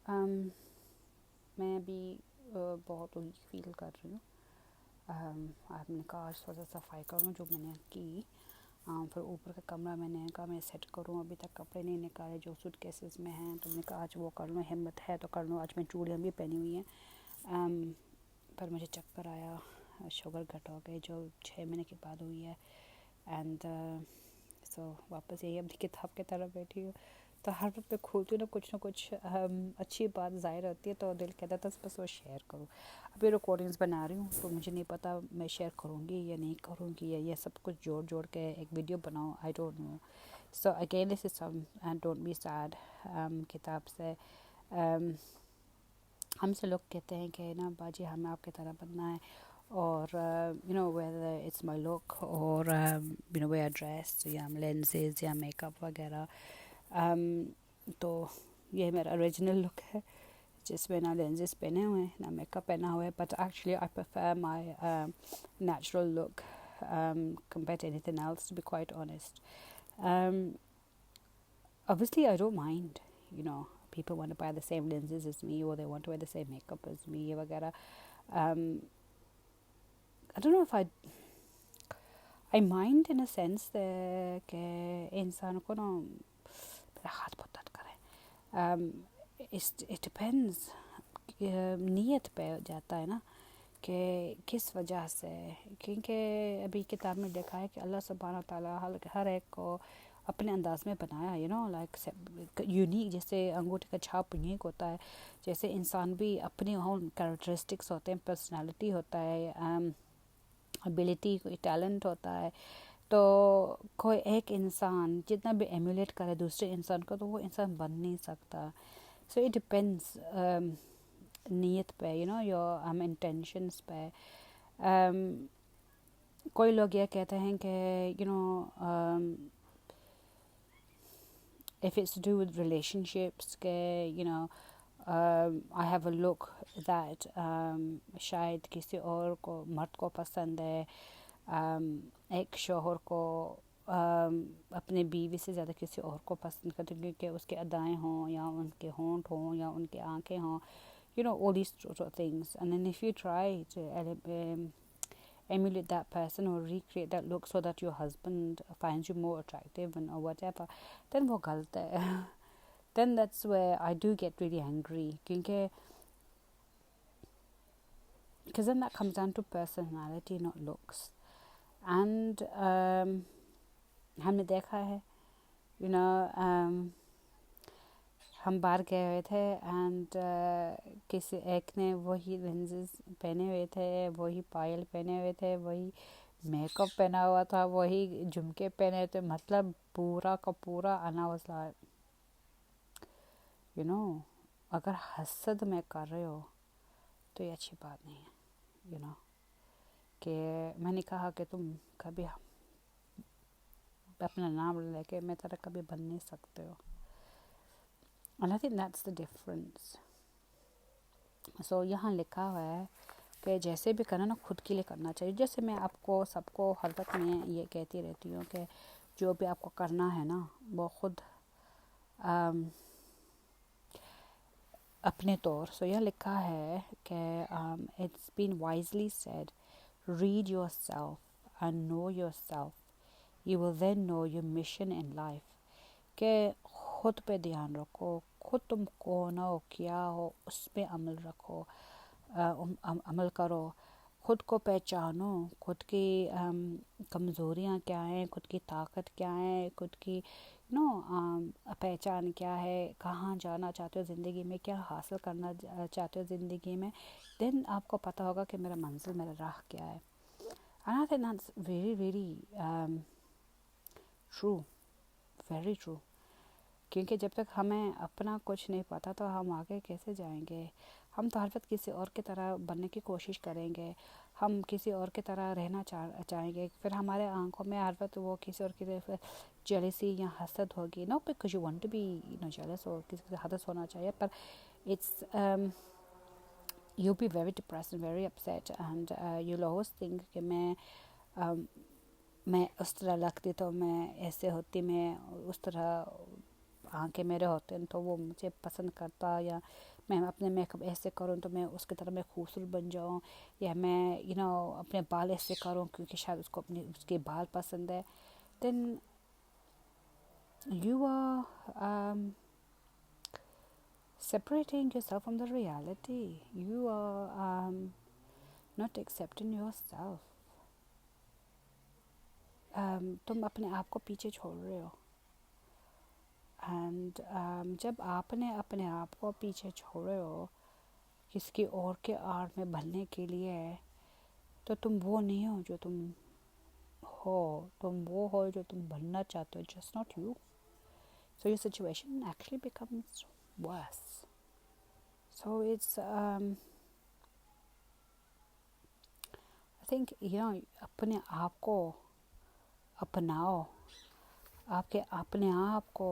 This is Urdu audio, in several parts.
میں ابھی بہت ویک فیل کر رہی ہوں. آپ نے کہا آج تھوڑا سا صفائی کروں جو میں نے کی. پھر اوپر کا کمرہ میں نے کہا میں سیٹ کروں, ابھی تک کپڑے نہیں نکالے جو سوٹ کیسز میں ہیں, تو میں نے کہا آج وہ کر لوں, ہمت ہے تو کر لوں. آج میں چوڑیاں بھی پہنی ہوئی ہیں, پر مجھے چکر آیا, شوگر گھٹ ہو گئی جو 6 مہینے کے بعد ہوئی ہے. اینڈ سو واپس یہی اپنی کتاب کی طرف بیٹھی ہوں. تو ہر وقت پہ کھولتی ہوں نہ کچھ اچھی بات ظاہر ہوتی ہے, تو دل کہتا تھا بس وہ شیئر کروں. ابھی ریکارڈنگز بنا رہی ہوں, تو مجھے نہیں پتہ میں شیئر کروں گی یا نہیں کروں گی, یا یہ سب کچھ جوڑ کے ایک ویڈیو بناؤں, I don't know. So again this is some and don't be sad. کتاب سے ہم سے لوگ کہتے ہیں کہ نا باجی ہمیں آپ کی طرح بننا ہے, اور whether it's my look اور wear dress یا lenses یا میک اپ وغیرہ. تو یہ میرا اوریجنل لک ہے, جس میں نہ لینزز پہنے ہوئے ہیں نہ میک اپ پہنا ہوا ہے, but actually I prefer my natural look compared to anything else, to be quite honest. Obviously I don't mind, people want to buy the same lenses as me, or they want to wear the same makeup as me وغیرہ. I don't know if I mind in a sense کہ انسان کو نا میرا ہاتھ بہت درد کرے. It depends, نیت پہ جاتا ہے نا کہ کس وجہ سے, کیونکہ ابھی کتاب میں دیکھا ہے کہ اللہ سبحانہ تعالیٰ ہر ایک کو اپنے انداز میں بنایا, لائک یونیک, جیسے انگوٹھے کا چھاپ یونیک ہوتا ہے, جیسے انسان بھی اپنے اون کریکٹرسٹکس ہوتے ہیں, پرسنالٹی ہوتا ہے, ابیلٹی, کوئی ٹیلنٹ ہوتا ہے. تو کوئی ایک انسان جتنا بھی ایمولیٹ کرے دوسرے انسان کو, تو وہ انسان بن نہیں سکتا. سو اٹ ڈپینڈس نیت پہ, یور انٹینشنس پہ. کوئی لوگ یہ کہتے ہیں کہ if it's to do with relationships کہ I have a look that شاید کسی اور کو, مرد کو پسند ہے, ایک شوہر کو اپنے بیوی سے زیادہ کسی اور کو پسند کرتے, کیونکہ اس کے ادائیں ہوں, یا ان کے ہونٹ ہوں, یا ان کے آنکھیں ہوں, all these sort of things. And then if you try to emulate that person or recreate that look so that your husband finds you more attractive or whatever, then وہ غلط ہے. Then that's where I do get really angry, because then that comes down to personality, not looks. And ہم نے دیکھا ہے, ہم باہر گئے ہوئے تھے, اینڈ کسی ایک نے وہی لینزز پہنے ہوئے تھے, وہی پائل پہنے ہوئے تھے, وہی میک اپ پہنا ہوا تھا, وہی جھمکے پہنے ہوئے تھے, مطلب پورا کا پورا. انا واز لائک اگر حسد میں کر رہے ہو تو یہ اچھی بات نہیں ہے. کہ میں نے کہا کہ تم کبھی اپنا نام لے کے میں طرح کبھی بن نہیں سکتے ہو. And I think that's the difference. So یہاں لکھا ہوا ہے کہ جیسے بھی کرنا نا خود کے لیے کرنا چاہیے. جیسے میں آپ کو سب کو ہر وقت میں یہ کہتی رہتی ہوں کہ جو بھی آپ کو کرنا ہے نا وہ خود اپنے طور. سو یہ لکھا ہے کہ it's been wisely said, read yourself and know yourself, you will then know your mission in life. کہ خود پہ دھیان رکھو, خود تم کون ہو, کیا ہو, اس پہ عمل رکھو, عمل کرو, خود کو پہچانو, خود کی کمزوریاں کیا ہیں, خود کی طاقت کیا ہے, خود کی پہچان کیا ہے, کہاں جانا چاہتے ہو زندگی میں, کیا حاصل کرنا چاہتے ہو زندگی میں. دین آپ کو پتہ ہوگا کہ میرا منزل, میرا راہ کیا ہے. And I think that's very, very true, very true. کیونکہ جب تک ہمیں اپنا کچھ نہیں پتہ تو ہم آگے کیسے جائیں گے. ہم تو ہر وقت کسی اور کی طرح بننے کی کوشش کریں گے, ہم کسی اور کی طرح رہنا چاہیں گے, پھر ہمارے آنکھوں میں ہر وقت وہ کسی اور کی طرف جیلسی یا حسد ہوگی. No because you want to be jealous, اور کسی سے حسد ہونا چاہیے, پر it's you'll be very depressed and very upset, and you'll always think کہ میں اس طرح لگتی تو میں ایسے ہوتی, میں اس طرح آنکھیں میرے ہوتے ہیں تو وہ مجھے پسند کرتا، یا میں اپنے میک اپ ایسے کروں تو میں اس کی طرح میں خوبصورت بن جاؤں، یا میں اپنے بال ایسے کروں کیونکہ شاید اس کو اس کے بال پسند ہے. دین you are separating yourself from the reality. You are not accepting yourself. تم اپنے آپ کو پیچھے چھوڑ رہے ہو. اینڈ جب آپ نے اپنے آپ کو پیچھے چھوڑے ہو کسی کی اور کے آڑ میں بننے کے لیے، تو تم وہ نہیں ہو جو تم ہو، تم وہ ہو جو تم بننا چاہتے ہو. Just not you. So your situation actually becomes worse. So it's I think اپنے آپ کو اپناؤ، آپ کے اپنے آپ کو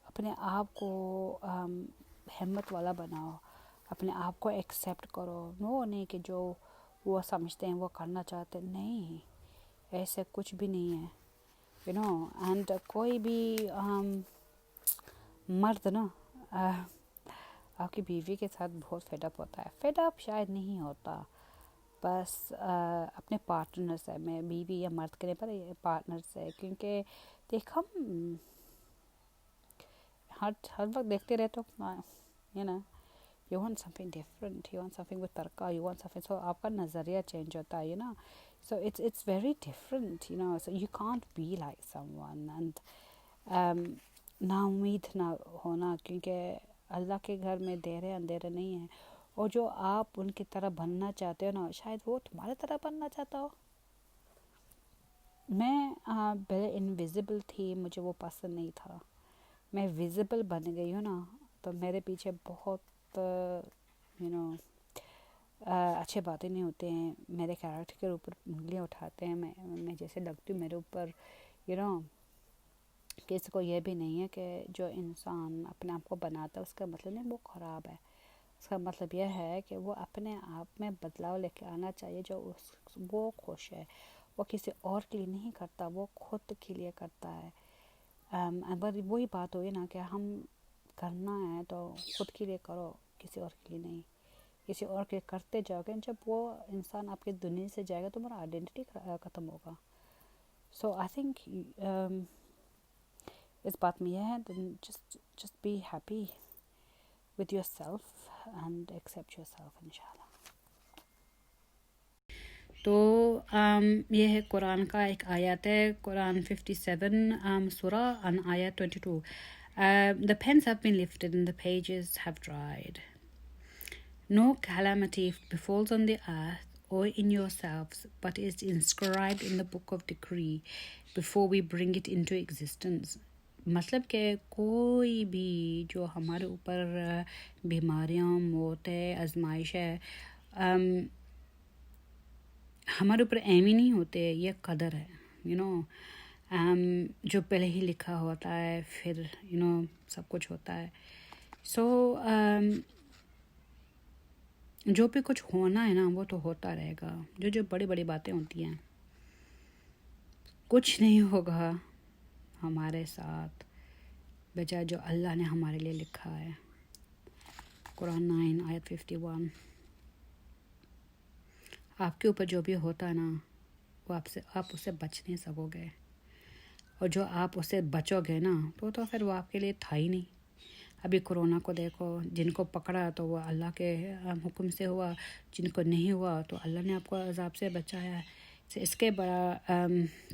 اپنے آپ کو ہمت والا بناؤ، اپنے آپ کو ایکسیپٹ کرو. وہ نہیں کہ جو وہ سمجھتے ہیں وہ کرنا چاہتے ہیں، نہیں، ایسے کچھ بھی نہیں ہے. اینڈ کوئی بھی مرد نا آپ کی بیوی کے ساتھ بہت فیڈ اپ ہوتا ہے. فیڈ اپ شاید نہیں ہوتا، بس اپنے پارٹنر سے، میں بیوی یا مرد کے پر پارٹنر سے، کیونکہ دیکھ ہم ہر وقت دیکھتے رہتے ہو you want something different, you want something with tarka, you want something, so آپ کا نظریہ چینج ہوتا ہے so it's very different, so you can't be like someone. And نا امید نہ ہونا، کیونکہ اللہ کے گھر میں دیرے اندھیرے نہیں ہیں، اور جو آپ ان کی طرح بننا چاہتے ہو نا، شاید وہ تمہارے طرح بننا چاہتا ہو. میں پہلے انویزیبل تھی، مجھے وہ پسند نہیں تھا. میں ویزیبل بن گئی ہوں نا، تو میرے پیچھے بہت اچھے باتیں نہیں ہوتے ہیں، میرے کیریکٹر کے اوپر انگلیاں اٹھاتے ہیں. میں جیسے لگتی ہوں میرے اوپر کسی کو یہ بھی نہیں ہے کہ جو انسان اپنے آپ کو بناتا ہے اس کا مطلب نہیں وہ خراب ہے. اس کا مطلب یہ ہے کہ وہ اپنے آپ میں بدلاؤ لے کے آنا چاہیے، جو وہ خوش ہے. وہ کسی اور کے لیے نہیں کرتا، وہ خود کے لیے کرتا ہے. اگر وہی بات ہوئی نا کہ ہم کرنا ہے تو خود کے لیے کرو، کسی اور کے لیے نہیں. کسی اور کے کرتے جاؤ گے، جب وہ انسان آپ کی دنیا سے جائے گا تو تمہارا آئیڈینٹی ختم ہوگا. سو آئی تھنک اس بات میں یہ ہے، just be happy with yourself and accept yourself انشاءاللہ. تو یہ ہے قرآن کا ایک آیت ہے، قرآن 57 سورہ ان آیت 22. The pens have been lifted and the pages have dried. No calamity befalls on the earth or in yourselves, but is inscribed in the book of decree before we bring it into existence. مطلب کہ کوئی بھی جو ہمارے اوپر بیماریاں، موت ہے، آزمائش ہے، ہمارے اوپر ایمی نہیں ہوتے، یہ قدر ہے. جو پہلے ہی لکھا ہوتا ہے، پھر سب کچھ ہوتا ہے. سو جو بھی کچھ ہونا ہے نا وہ تو ہوتا رہے گا. جو بڑی بڑی باتیں ہوتی ہیں، کچھ نہیں ہوگا ہمارے ساتھ بجائے جو اللہ نے ہمارے لیے لکھا ہے. قرآن 9 آیت 51. آپ کے اوپر جو بھی ہوتا ہے نا، وہ آپ اس سے بچ نہیں سکو گے، اور جو آپ اس سے بچو گے نا تو پھر وہ آپ کے لیے تھا ہی نہیں. ابھی کرونا کو دیکھو، جن کو پکڑا تو وہ اللہ کے حکم سے ہوا، جن کو نہیں ہوا تو اللہ نے آپ کو عذاب سے بچایا ہے. اس کے بڑا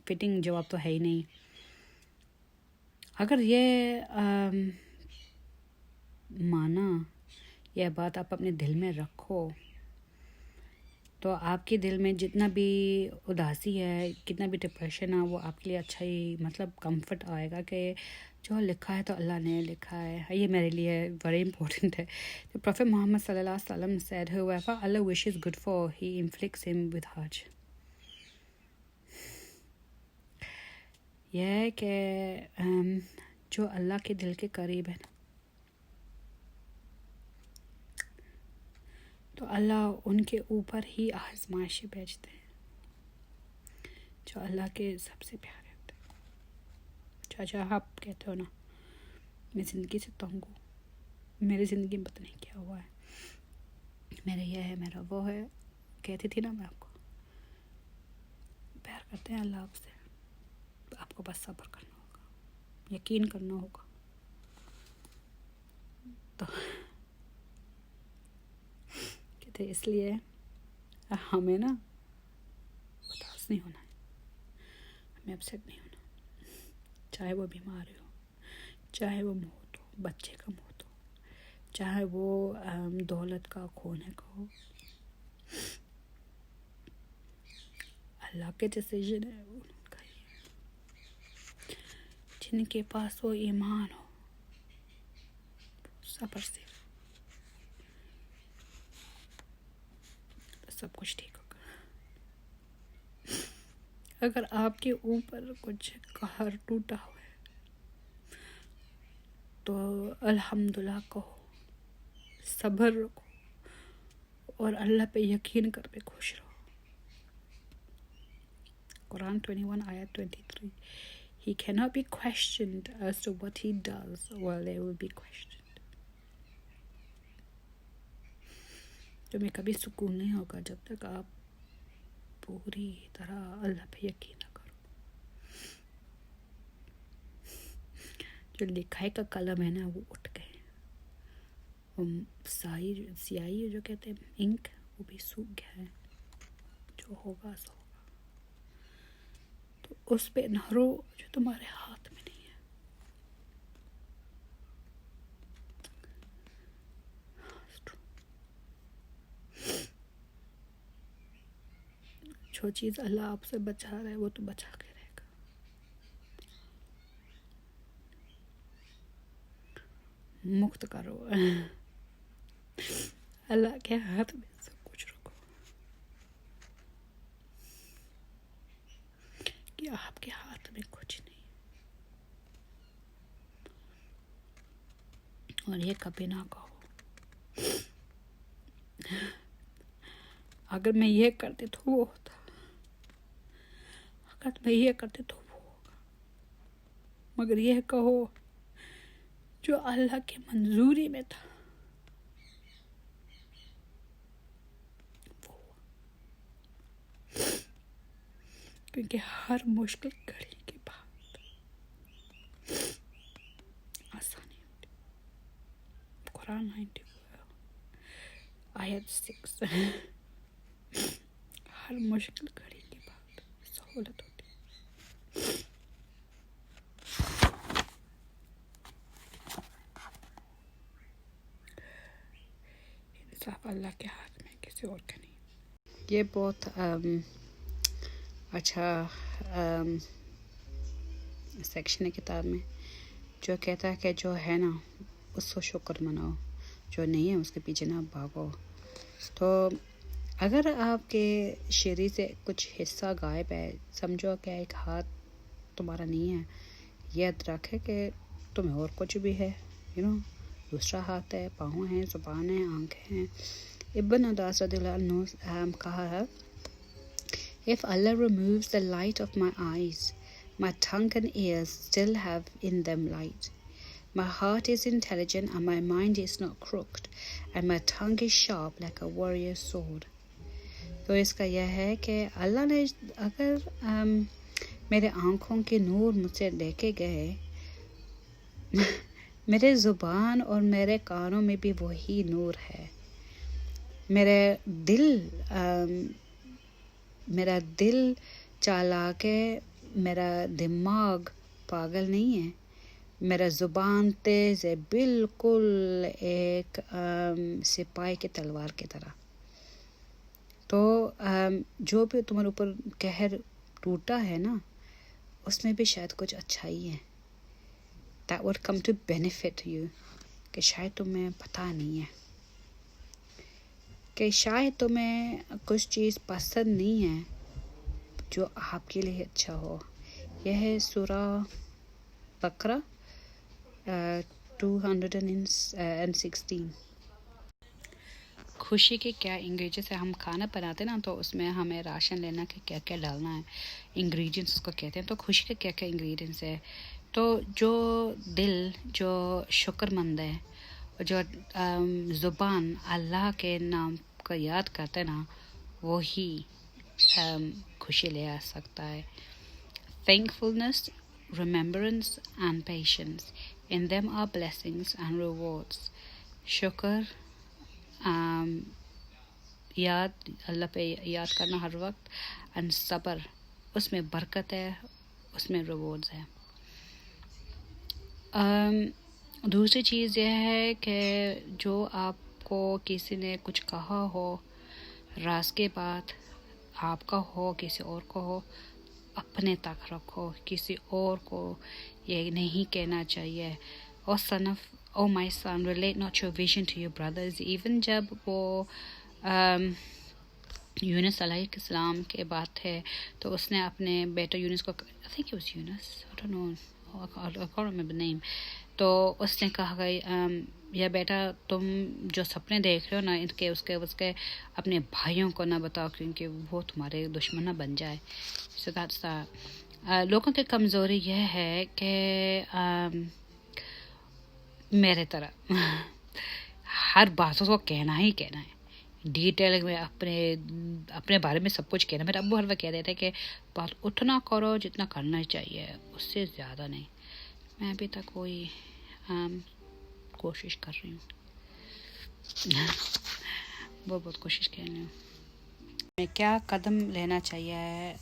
فٹنگ جواب تو ہے ہی نہیں. اگر یہ مانا، یہ بات آپ اپنے دل میں رکھو، تو آپ کے دل میں جتنا بھی اداسی ہے، کتنا بھی ڈپریشن ہے، وہ آپ کے لیے اچھا ہی کمفرٹ آئے گا کہ جو لکھا ہے تو اللہ نے لکھا ہے. یہ میرے لیے بڑی امپورٹنٹ ہے. The Prophet Muhammad صلی اللہ علیہ وسلم said, whoever Allah wishes good for, he inflicts him with harj. یہ ہے کہ جو اللہ کے دل کے قریب ہے تو اللہ ان کے اوپر ہی آزمائشیں بھیجتے ہیں، جو اللہ کے سب سے پیارے ہوتے چاچا آپ کہتے ہو نا میں زندگی سے تنگ ہوں، میری زندگی میں پتہ نہیں کیا ہوا ہے، میرا یہ ہے، میرا وہ ہے، کہتی تھی نا میں آپ کو، پیار کرتے ہیں اللہ آپ سے، آپ کو بس صبر کرنا ہوگا، یقین کرنا ہوگا. تو کہتے اس لیے ہمیں نا اداس نہیں ہونا ہے، ہمیں اپسیٹ نہیں ہونا، چاہے وہ بیمار ہو، چاہے وہ موت ہو، بچے کا موت ہو، چاہے وہ دولت کا کھونے کا ہو، اللہ کے ڈیسیژن ہے وہ ان کا ہی ہے. جن کے پاس وہ ایمان ہو صبر سے سب کچھ ٹھیک ہوگا. اگر آپ کے اوپر کچھ قہر ٹوٹا ہوا ہے تو الحمدللہ کہو، صبر رکھو اور اللہ پہ یقین کر کے خوش رہو. قرآن 21 آیت 23 He cannot be questioned as to what he does while they will be questioned. تمہیں کبھی سکون نہیں ہوگا جب تک آپ پوری طرح اللہ پہ یقین نہ کرو. جو لکھائی کا قلم ہے نا وہ اٹھ گئے، وہ سیاہی جو کہتے ہیں انک وہ بھی سوکھ گیا ہے، جو ہوگا سو ہوگا. تو اس پہ نہ رو جو تمہارے ہاتھ میں نہیں ہے. جو چیز اللہ آپ سے بچا رہا ہے وہ تو بچا کے رہے گا. مخت کرو، اللہ کے ہاتھ میں سب کچھ رکھو کہ آپ کے ہاتھ میں کچھ نہیں. اور یہ کبھی نہ کہو اگر میں یہ کرتی تو وہ ہوتا، اگر میں یہ کرتی تو وہ ہوگا. مگر یہ کہو جو اللہ کی منظوری میں تھا وہ ہوا. کیونکہ ہر مشکل گھڑی کے بعد آسانی ہوتی. قرآن 94 آیت 6 ہر مشکل گھڑی کے بعد سہولت ہوتی. انصاف اللہ کے ہاتھ میں، کسی اور کا نہیں. یہ بہت اچھا سیکشن ہے کتاب میں جو کہتا ہے کہ جو ہے نا اس کو شکر مناؤ، جو نہیں ہے اس کے پیچھے نہ بھاگو. تو اگر آپ کے شریر سے کچھ حصہ غائب ہے، سمجھو کہ ایک ہاتھ تمہارا نہیں ہے، یاد رکھے کہ تمہیں اور کچھ بھی ہے، دوسرا ہاتھ ہے، پاؤں ہیں، زبان ہے، آنکھیں ہیں. ابن عباس رضی اللہ عنہ کہا ہے If Allah removes the light of my eyes, my tongue and ears still have in them light. My heart is intelligent and my mind is not crooked, and my tongue is sharp like a warrior's sword. تو اس کا یہ ہے کہ اللہ نے اگر میرے آنکھوں کے نور مجھ سے لے کے گئے، میرے زبان اور میرے کانوں میں بھی وہی نور ہے. میرا دل چالاک ہے، میرا دماغ پاگل نہیں ہے، میرا زبان تیز ہے، بالکل ایک سپاہی کی تلوار کی طرح. تو جو بھی تمہارے اوپر قہر ٹوٹا ہے نا اس میں بھی شاید کچھ اچھائی ہے. That would come to benefit you. کہ شاید تمہیں پتہ نہیں ہے، کہ شاید تمہیں کچھ چیز پسند نہیں ہے جو آپ کے لیے اچھا ہو. یہ ہے سورہ بقرہ 216. خوشی کے کیا انگریڈینٹس ہے. ہم کھانا بناتے نا تو اس میں ہمیں راشن لینا کہ کیا کیا ڈالنا ہے، انگریڈینٹس اس کو کہتے ہیں. تو خوشی کے کیا کیا انگریڈینٹس ہے. تو جو دل جو شکر مند ہے، جو زبان اللہ کے نام کو یاد کرتے ہیں نا، وہی خوشی لے آ سکتا ہے. Thankfulness, remembrance and patience. In them are blessings and rewards. شکر یاد اللہ پہ یاد کرنا ہر وقت، and صبر، اس میں برکت ہے، اس میں ریوارڈز ہے. دوسری چیز یہ ہے کہ جو آپ کو کسی نے کچھ کہا ہو، راز کے بات آپ کا ہو کسی اور کو ہو، اپنے تک رکھو، کسی اور کو یہ نہیں کہنا چاہیے. O son, O my son, relate not your vision to your brothers. Even جب وہ یونس علیہ السلام کے بات ہے تو اس نے اپنے بیٹا یونس کو، I think it was Yunus, I don't know, I can't remember the name. تو اس نے کہا کہ یا بیٹا تم جو سپنے دیکھ رہے ہو نا، اس کے اپنے بھائیوں کو نہ بتاؤ کیونکہ وہ تمہارے دشمن نہ بن جائے. So that's that. لوگوں کی کمزوری یہ ہے کہ میرے طرح ہر باتوں کو کہنا ہی کہنا ہے، ڈیٹیل میں اپنے بارے میں سب کچھ کہنا. میرے ابو ہر وقت کہہ رہے تھے کہ بات اتنا کرو جتنا کرنا چاہیے، اس سے زیادہ نہیں. میں ابھی تک وہی کوشش کر رہی ہوں. بہت کوشش کر رہی ہوں. ہمیں کیا قدم لینا چاہیے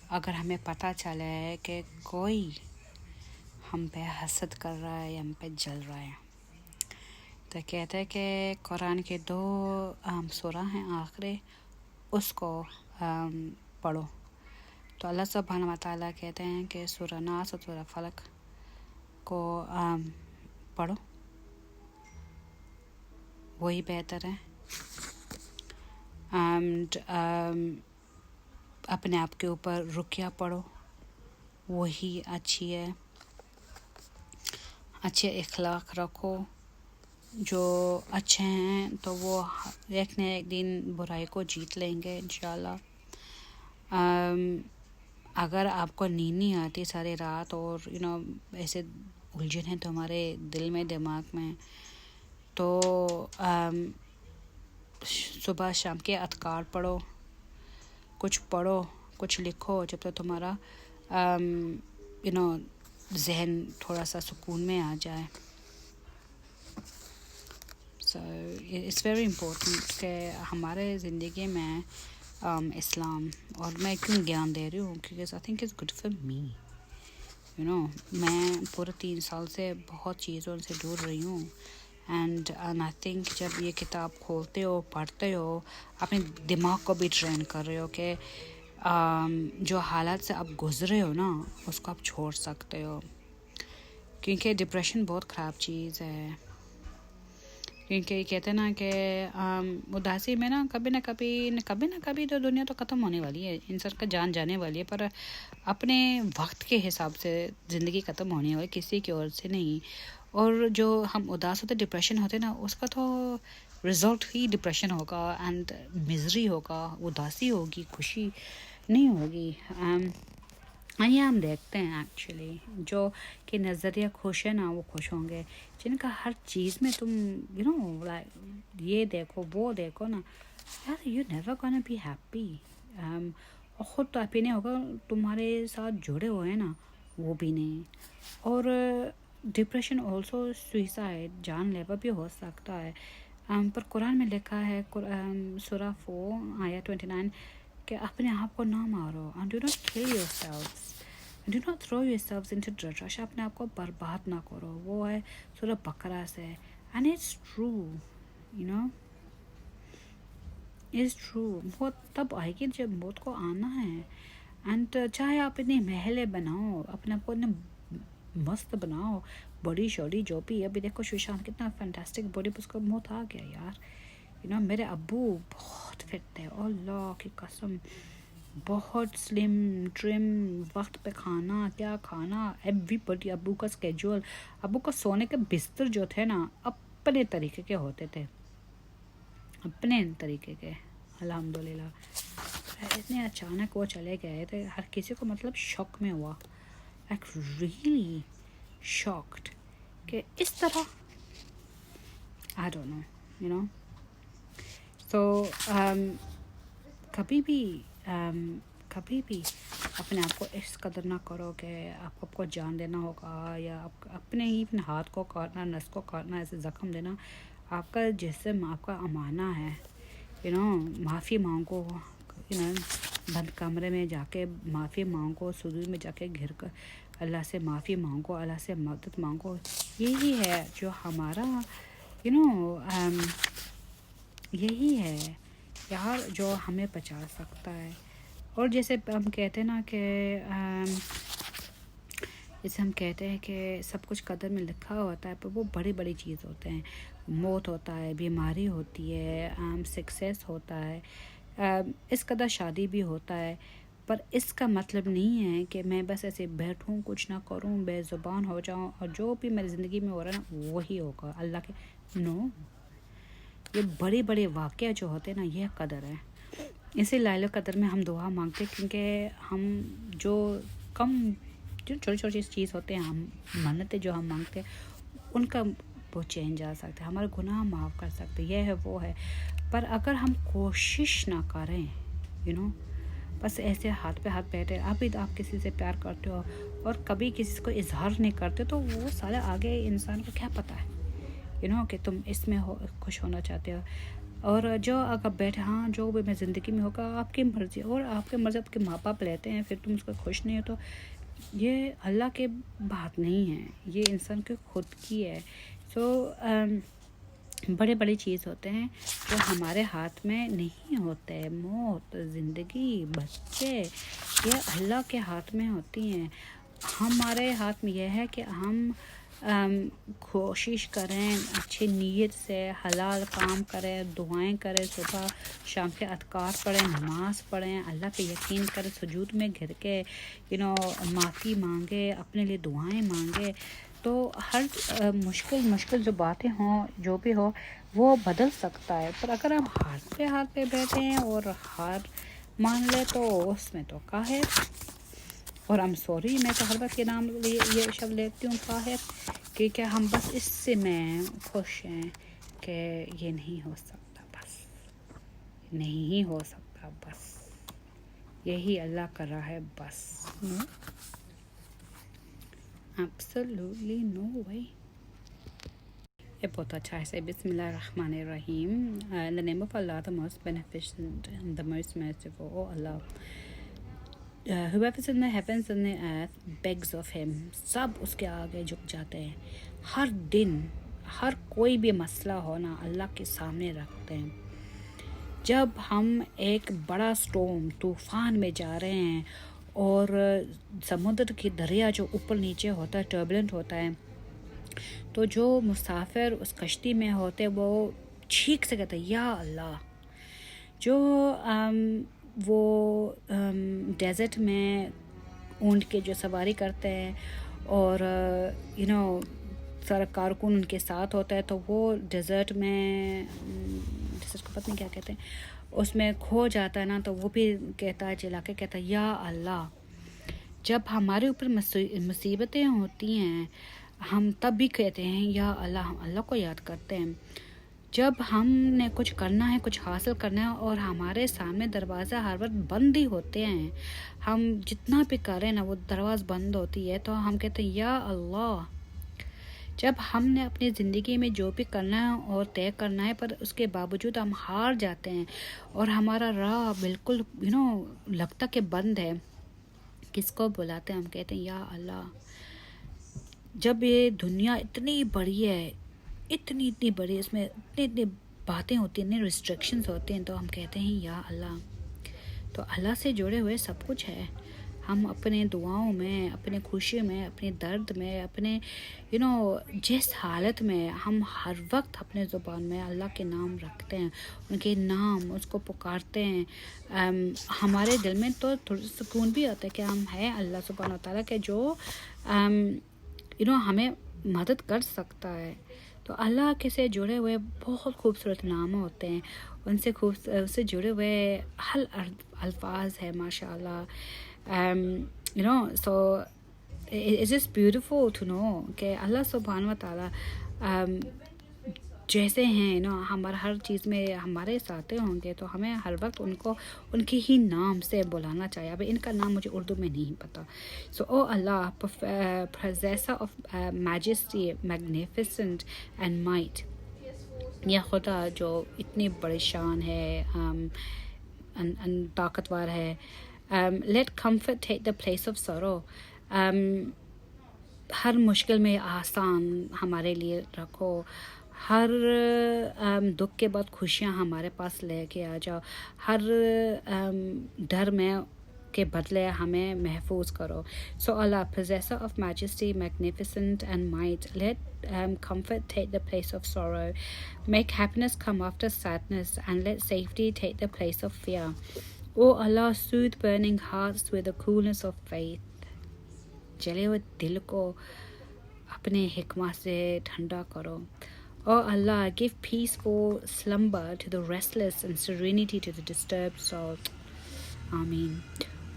اگر ہمیں پتہ چلے کہ کوئی ہم پہ حسد کر رہا ہے یا ہم پہ جل رہا ہے. تو کہتے ہیں کہ قرآن کے 2 سورہ ہیں آخری، اس کو پڑھو. تو اللہ سبحانہ و تعالیٰ کہتے ہیں کہ سورہ ناس اور سورہ فلق کو پڑھو، وہی بہتر ہے. اینڈ اپنے آپ کے اوپر رقیہ پڑھو، وہی اچھی ہے. اچھے اخلاق رکھو، جو اچھے ہیں تو وہ ایک نہ ایک دن برائی کو جیت لیں گے انشاءاللہ. اگر آپ کو نیند نہیں آتی ساری رات اور ایسے الجھن ہے تمہارے دل میں دماغ میں، تو صبح شام کے اذکار پڑھو، کچھ لکھو جب تک تمہارا ذہن تھوڑا سا سکون میں آ جائے. So it's very important کہ ہمارے زندگی میں اسلام، اور میں کیوں گیان دے رہی ہوں کیونکہ I think it's good for me. میں پورے 3 سال سے بہت چیزوں سے دور رہی ہوں. اینڈ I think جب یہ کتاب کھولتے ہو، پڑھتے ہو، اپنے دماغ کو بھی ٹرین کر رہے ہو کہ جو حالات سے آپ گزرے ہو نا، اس کو آپ چھوڑ سکتے ہو. کیونکہ ڈپریشن بہت خراب چیز ہے. کیونکہ کہتے ہیں نا کہ اداسی میں نا کبھی نہ کبھی تو دنیا تو ختم ہونے والی ہے، انسان کا جان جانے والی ہے، پر اپنے وقت کے حساب سے زندگی ختم ہونے والی، کسی کی اور سے نہیں. اور جو ہم اداس ہوتے، ڈپریشن ہوتے نا، اس کا تو رزلٹ ہی ڈپریشن ہوگا اینڈ مزری ہوگا، اداسی ہوگی، خوشی نہیں ہوگی. یہ ہم دیکھتے ہیں ایکچولی، جو کہ نظریہ خوش ہے نا وہ خوش ہوں گے. جن کا ہر چیز میں تم یہ دیکھو وہ دیکھو نا، یار you never gonna be happy. اور خود تو ہیپی نہیں ہوگا، تمہارے ساتھ جڑے ہوئے ہیں نا وہ بھی نہیں. اور ڈپریشن آلسو سوئسائڈ، جان لیوا بھی ہو سکتا ہے. پر قرآن میں لکھا ہے سورہ 4 آیت 29 کہ اپنے آپ کو نہ مارو. and do not kill yourselves, do not throw yourselves into destruction. اپنے آپ کو برباد نہ کرو. وہ ہے سورہ بقرہ سے. and it's true, it's true. موت تب آئے گی جب موت کو آنا ہے. اینڈ چاہے آپ اتنے محلے بناؤ، اپنے آپ کو اتنے مست بناؤ، بڑی شوڑی جو بھی. ابھی دیکھو شوشانت کتنا فینٹاسٹک باڈی، اس کو موت آ گیا یار. میرے ابو بہت فٹ تھے، اللہ کی قسم، بہت سلم ٹرم، وقت پہ کھانا، کیا کھانا، ایوری بڈی. ابو کا اسکیجول، ابو کا سونے کے بستر جو تھے نا اپنے طریقے کے ہوتے تھے، اپنے طریقے کے. الحمدللہ. اتنے اچانک وہ چلے گئے تھے، ہر کسی کو مطلب شوق میں ہوا like really shocked کہ اس طرح I don't know, you know. So کبھی بھی اپنے آپ کو اس قدر نہ کرو کہ آپ کو جان دینا ہوگا یا اپنے ہی ہاتھ کو کاٹنا، نس کو کاٹنا، ایسے زخم دینا. آپ کا جسم آپ کا امانہ ہے. معافی مانگو. بند کمرے میں جا کے معافی مانگو، سجود میں جا کے گھر کر اللہ سے معافی مانگو، اللہ سے مدد مانگو. یہی ہے جو ہمارا یہی ہے یار جو ہمیں بچا سکتا ہے. اور جیسے ہم کہتے ہیں نا کہ جیسے ہم کہتے ہیں کہ سب کچھ قدر میں لکھا ہوتا ہے، پر وہ بڑی بڑی چیز ہوتے ہیں. موت ہوتا ہے، بیماری ہوتی ہے، سکسیس ہوتا ہے، اس قدر شادی بھی ہوتا ہے. پر اس کا مطلب نہیں ہے کہ میں بس ایسے بیٹھوں، کچھ نہ کروں، بے زبان ہو جاؤں اور جو بھی میری زندگی میں ہو رہا ہے نا وہی ہوگا. اللہ کے نو، یہ بڑے بڑے واقعہ جو ہوتے ہیں نا یہ قدر ہے. اسی لائلہ قدر میں ہم دعا مانگتے ہیں، کیونکہ ہم جو چھوٹی چھوٹی چیز ہوتے ہیں، ہم منتیں جو ہم مانگتے ہیں ان کا وہ چینج آ سکتا ہے، ہمارے گناہ معاف کر سکتے، یہ ہے وہ ہے. پر اگر ہم کوشش نہ کریں بس ایسے ہاتھ پہ ہاتھ بیٹھے، آپ کسی سے پیار کرتے ہو اور کبھی کسی کو اظہار نہیں کرتے تو وہ سارے آگے انسان کو کیا پتہ ہے کہ تم اس میں خوش ہونا چاہتے ہو. اور جو اگر بیٹھے ہاں جو بھی میں زندگی میں ہوگا آپ کی مرضی، اور آپ کی مرضی آپ کے ماں باپ لیتے ہیں، پھر تم اس کو خوش نہیں ہو تو یہ اللہ کے بات نہیں ہے، یہ انسان کے خود کی ہے. بڑے بڑی چیز ہوتے ہیں جو ہمارے ہاتھ میں نہیں ہوتے. موت، زندگی، بچے یہ اللہ کے ہاتھ میں ہوتی ہیں. ہمارے ہاتھ میں یہ ہے کہ ہم کوشش کریں، اچھی نیت سے حلال کام کریں، دعائیں کریں، صبح شام کے اذکار پڑھیں، نماز پڑھیں، اللہ پہ یقین کریں، سجود میں گر کے معافی مانگے، اپنے لیے دعائیں مانگے. تو ہر مشکل جو باتیں ہوں جو بھی ہو وہ بدل سکتا ہے. پر اگر ہم ہاتھ پہ بیٹھے ہیں اور ہار مان لے تو اس میں تو قاہر. اور I'm sorry، میں تو ہر وقت یہ نام یہ شب لیتی ہوں قاہر، کیونکہ ہم بس اس سے میں خوش ہیں کہ یہ نہیں ہو سکتا، بس نہیں ہو سکتا، بس یہی اللہ کر رہا ہے، بس absolutely no way. یہ بہت اچھا ہے. بسم اللہ الرحمن الرحیم. In the name of Allah, the most beneficent and the most merciful. Oh Allah, whoever is in the heavens and the earth begs of him. سب اس کے آگے جھک جاتے ہیں. ہر دن ہر کوئی بھی مسئلہ ہونا اللہ کے سامنے رکھتے ہیں. جب ہم ایک بڑا اسٹورم طوفان میں جا رہے ہیں اور سمندر کی دریا جو اوپر نیچے ہوتا ہے، ٹربلنٹ ہوتا ہے، تو جو مسافر اس کشتی میں ہوتے وہ چیخ سے کہتے ہیں یا اللہ. جو وہ ڈیزرٹ میں اونٹ کے جو سواری کرتے ہیں اور سارا کارکن ان کے ساتھ ہوتا ہے، تو وہ ڈیزرٹ کو پتہ نہیں کیا کہتے ہیں، اس میں کھو جاتا ہے نا، تو وہ بھی کہتا ہے چلا کے کہتا ہے یا اللہ. جب ہمارے اوپر مصیبتیں ہوتی ہیں ہم تب بھی کہتے ہیں یا اللہ، ہم اللہ کو یاد کرتے ہیں. جب ہم نے کچھ کرنا ہے، کچھ حاصل کرنا ہے اور ہمارے سامنے دروازہ ہر وقت بند ہی ہوتے ہیں، ہم جتنا بھی کریں نا وہ دروازہ بند ہوتی ہے، تو ہم کہتے ہیں یا اللہ. جب ہم نے اپنی زندگی میں جو بھی کرنا ہے اور طے کرنا ہے پر اس کے باوجود ہم ہار جاتے ہیں اور ہمارا راہ بالکل لگتا کہ بند ہے، کس کو بلاتے ہیں؟ ہم کہتے ہیں یا اللہ. جب یہ دنیا اتنی بڑی ہے، اتنی بڑی، اس میں اتنی باتیں ہوتی ہیں، اتنی ریسٹرکشنز ہوتے ہیں، تو ہم کہتے ہیں یا اللہ. تو اللہ سے جڑے ہوئے سب کچھ ہے. ہم اپنے دعاؤں میں، اپنے خوشی میں، اپنے درد میں، اپنے جس حالت میں ہم ہر وقت اپنے زبان میں اللہ کے نام رکھتے ہیں، ان کے نام اس کو پکارتے ہیں. ہمارے دل میں تو تھوڑا سکون بھی آتا ہے کہ ہم ہیں اللہ سبحانہ و تعالیٰ کے جو ہمیں مدد کر سکتا ہے. تو اللہ کے سے جڑے ہوئے بہت خوبصورت نام ہوتے ہیں، ان سے جڑے ہوئے الفاظ ہے ماشاء اللہ. سو it's just beautiful to know کہ اللہ سبحانہ و تعالیٰ جیسے ہیں نا ہمارا ہر چیز میں ہمارے ساتھ ہوں گے تو ہمیں ہر وقت ان کو ان کے ہی نام سے بلانا چاہیے. اب ان کا نام مجھے اردو میں نہیں پتہ. سو او اللہ possessor of majesty, magnificent and might, یا خدا جو اتنی بڑی شان ہے طاقتور ہے. let comfort take the place of sorrow. ہر مشکل میں آسان ہمارے لیے رکھو. ہر دکھ کے بعد خوشیاں ہمارے پاس لے کے آ جاؤ. ہر ڈر میں کے بدلے ہمیں محفوظ کرو. So Allah, possessor of majesty, magnificent and might, let comfort take the place of sorrow. Make happiness come after sadness and let safety take the place of fear. O Allah, soothe burning hearts with the coolness of faith. جلے ہوئے دل کو اپنے حکمت سے ٹھنڈا کرو. Oh Allah, give peaceful slumber to the restless and serenity to the disturbed soul. Ameen.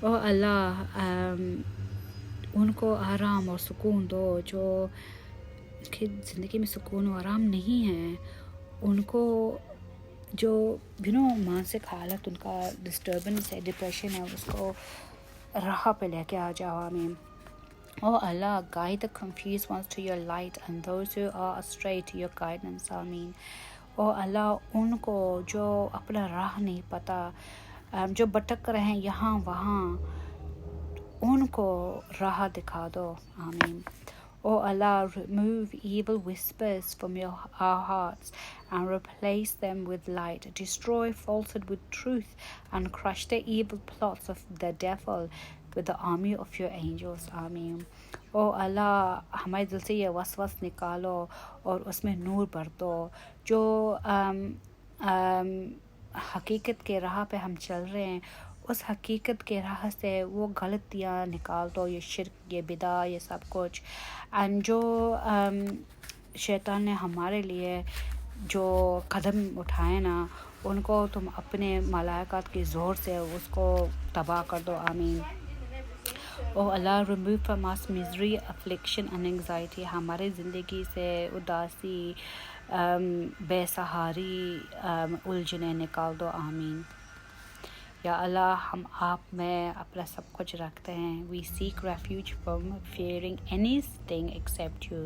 Oh Allah, ان کو آرام اور سکون دو جو کہ زندگی میں سکون و آرام نہیں ہے. ان کو جو مانسک حالت ان کا ڈسٹربنس ہے, ڈپریشن ہے, اس کو راہ پہ لے کے آ جاؤ. آمین. Oh Allah, guide the confused ones to your light and those who are astray to your guidance. Ameen. Oh Allah, ان کو جو اپنا راہ نہیں پتا, جو بھٹک رہے ہیں یہاں وہاں, ان کو راہ دکھا دو. آمین. Oh Allah, remove evil whispers from our hearts and replace them with light. Destroy falsehood with truth and crush the evil plots of the devil with the army of your angels. Ameen. Oh Allah, ہمارے دل سے یہ وسوس نکالو اور اس میں نور بھر دو. جو حقیقت کے راہ پہ ہم چل رہے ہیں, اس حقیقت کے راہ سے وہ غلطیاں نکال دو, یہ شرک, یہ بدعہ, یہ سب کچھ. اینڈ جو شیطان نے ہمارے لیے جو قدم اٹھائے نا, ان کو تم اپنے ملائکات کے زور سے اس کو تباہ کر دو. آمین. Oh Allah, remove from us misery, affliction and anxiety. ہمارے زندگی سے اداسی, بے سہاری, الجھنیں نکال دو. آمین. یا اللہ, ہم آپ میں اپنا سب کچھ رکھتے ہیں. We seek refuge from fearing anything except you,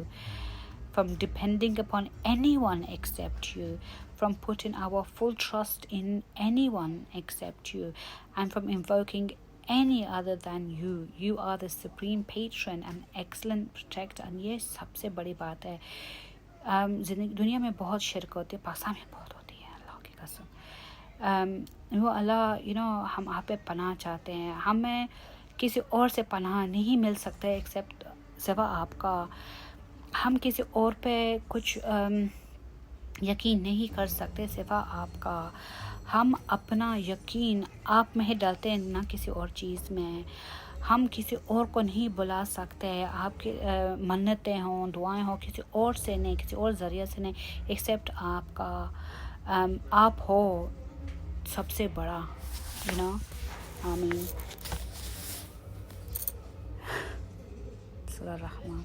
from depending upon anyone except you, from putting our full trust in anyone except you, and from invoking any other than you. You are the supreme patron and excellent protector. And یہ سب سے بڑی بات ہے. دنیا میں بہت شرک ہوتی ہے, پاکستان میں بہت ہوتی ہے, اللہ کی قسم. وہ اللہ ہم آپ پہ پناہ چاہتے ہیں. ہمیں کسی اور سے پناہ نہیں مل سکتا ایکسیپٹ سوا آپ کا. ہم کسی اور پہ کچھ یقین نہیں کر سکتے سوا آپ کا. ہم اپنا یقین آپ میں ہی ڈالتے ہیں, نہ کسی اور چیز میں. ہم کسی اور کو نہیں بلا سکتے. آپ کی منتیں ہوں, دعائیں ہوں, کسی اور سے نہیں, کسی اور ذریعے سے نہیں, ایکسیپٹ آپ کا. آپ ہو سب سے بڑا. آمین. سورہ الرحمن.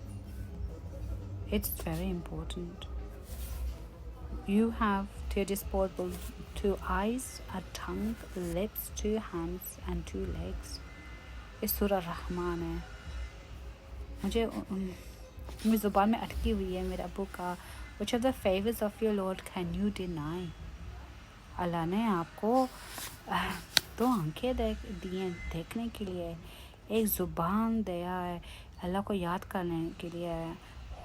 It's very important. You have to your disposal 2 eyes, a tongue, lips, 2 hands and 2 legs. یہ سورہ الرحمن ہے. مجھے میری زبان میں اٹکی ہوئی ہے میرے ابو کا, which of the favors of your Lord can you deny. اللہ نے آپ کو 2 آنکھیں دی ہیں دیکھنے کے لیے, ایک زبان دیا ہے اللہ کو یاد کرنے کے لیے,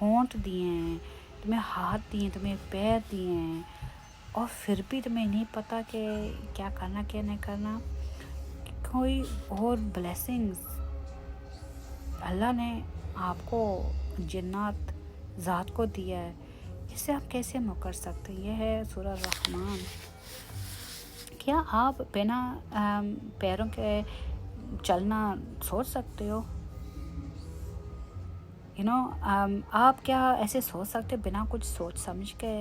ہونٹ دیے ہیں تمہیں, ہاتھ دیے ہیں تمہیں, پیر دیے ہیں, اور پھر بھی تمہیں نہیں پتہ کہ کیا کرنا کیا نہیں کرنا. کوئی اور بلیسنگز اللہ نے آپ کو جنات ذات کو دیا ہے, اس سے آپ کیسے مکر سکتے. یہ ہے سورہ الرحمن. کیا آپ بنا پیروں کے چلنا سوچ سکتے ہو؟ آپ کیا ایسے سوچ سکتے بنا کچھ سوچ سمجھ کے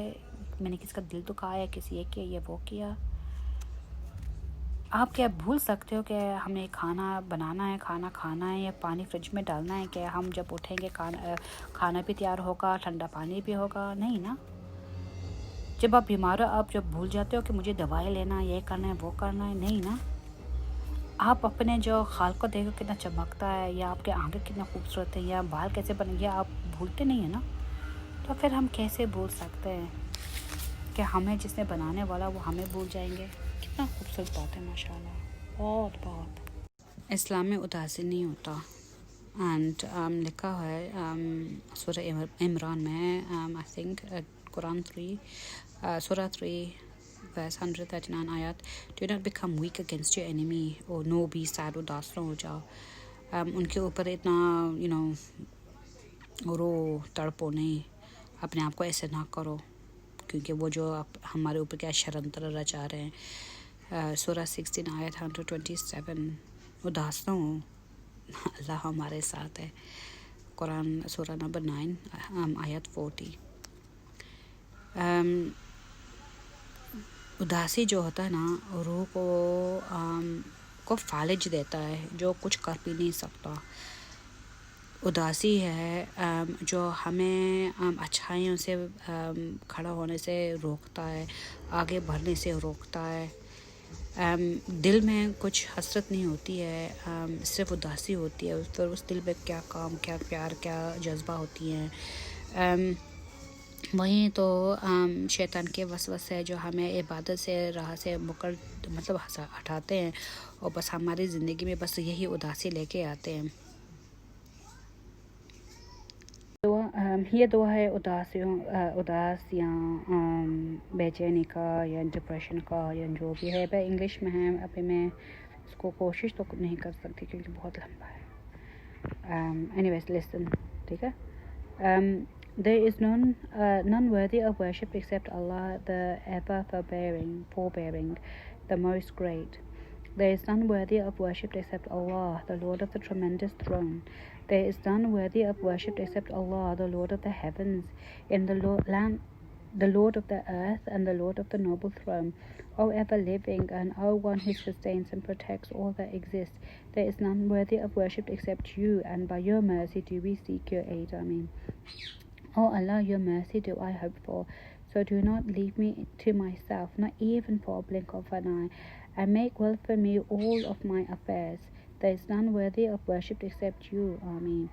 میں نے کسی کا دل دکھایا, کسی یہ کیا, یہ وہ کیا. آپ کیا بھول سکتے ہو کہ ہمیں کھانا بنانا ہے، کھانا کھانا ہے، یا پانی فریج میں ڈالنا ہے کہ ہم جب اٹھیں گے کھانا بھی تیار ہوگا، ٹھنڈا پانی بھی ہوگا؟ نہیں نا. جب آپ بیمار ہو آپ جب بھول جاتے ہو کہ مجھے دوائی لینا ہے، یہ کرنا ہے، وہ کرنا ہے؟ نہیں نا. آپ اپنے جو خال کو دیکھو کتنا چمکتا ہے، یا آپ کے آنکھیں کتنا خوبصورت ہے، یا بال کیسے بنے گے، آپ بھولتے نہیں ہیں نا. تو پھر ہم کیسے بھول سکتے ہیں کہ ہمیں جس نے بنانے والا وہ ہمیں بھول جائیں گے؟ کتنا خوبصورت بات ہے ماشاء اللہ، بہت بہت. اسلام میں اداسی نہیں ہوتا. اینڈ لکھا ہے سورہ عمران میں، آئی تھنک قرآن 3 سورہ 3 verse 139 آیات، do not become weak against your enemy or no be sad. اداس نہ ہو جاؤ ان کے اوپر اتنا رو تڑپو نہیں، اپنے آپ کو ایسے نہ کرو، کیونکہ وہ جو ہمارے اوپر کیا شرنتر رچا رہے ہیں. سورہ 16 آیت 127. اداس نہ ہو، اللہ ہمارے ساتھ ہے. قرآن سورہ نمبر 9 آیت 40. اداسی جو ہوتا ہے نا، روح کو فالج دیتا ہے، جو کچھ کر بھی نہیں سکتا. اداسی ہے جو ہمیں اچھائیوں سے کھڑا ہونے سے روکتا ہے، آگے بڑھنے سے روکتا ہے. دل میں کچھ حسرت نہیں ہوتی ہے، صرف اداسی ہوتی ہے. پھر اس دل میں کیا کام، کیا پیار، کیا جذبہ ہوتی ہیں. وہیں تو شیطان کے وسوسے جو ہمیں عبادت سے راہ سے مطلب ہٹاتے ہیں، اور بس ہماری زندگی میں بس یہی اداسی لے کے آتے ہیں. یہ دعا ہے اداسیاں بے چینی کا یا ڈپریشن کا یا جو بھی ہے. انگلش میں ہے، ابھی میں اس کو کوشش تو نہیں کر سکتی کیونکہ بہت لمبا ہے. anyways listen، ٹھیک ہے. There is none worthy of worship except Allah, the ever forbearing, the most great. There is none worthy of worship except Allah, the Lord of the tremendous throne. There is none worthy of worship except Allah, the Lord of the heavens, in the Lord of the earth, and the Lord of the noble throne. O ever living, and O one who sustains and protects all that exists, there is none worthy of worship except you, and by your mercy do we seek your aid. Amen. O Allah, your mercy do I hope for, so do not leave me to myself, not even for a blink of an eye, and make well for me all of my affairs. There is none worthy of worship except you. Amen.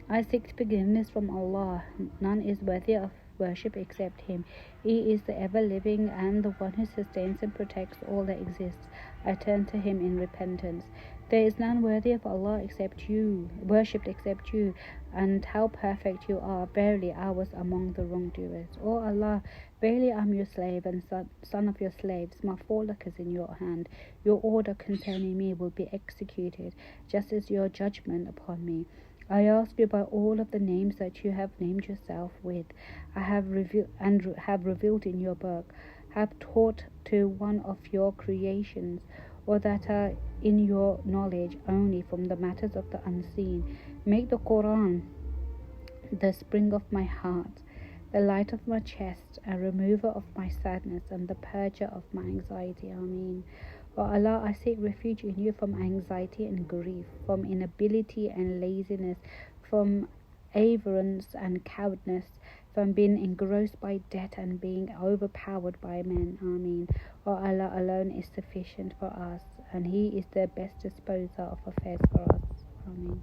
I seek forgiveness from Allah. None is worthy of worship except Him. He is the ever-living and the one who sustains and protects all that exists. I turn to Him in repentance. There is none worthy of Allah except you, worshipped except you, and how perfect you are. Verily, I was among the wrongdoers. O Allah, verily I am your slave and son of your slaves. My forelock is in your hand. Your order concerning me will be executed, just as your judgment upon me. I ask you by all of the names that you have named yourself with, I have revealed in your book, have taught to one of your creations, or that are in your knowledge only from the matters of the unseen. Make the Quran the spring of my heart, the light of my chest, a remover of my sadness, and the purger of my anxiety. Ameen. O Allah, I seek refuge in you from anxiety and grief, from inability and laziness, from avarice and cowardness, from being engrossed by debt and being overpowered by men. Ameen. O Allah alone is sufficient for us, and He is the best disposer of affairs for us. Ameen.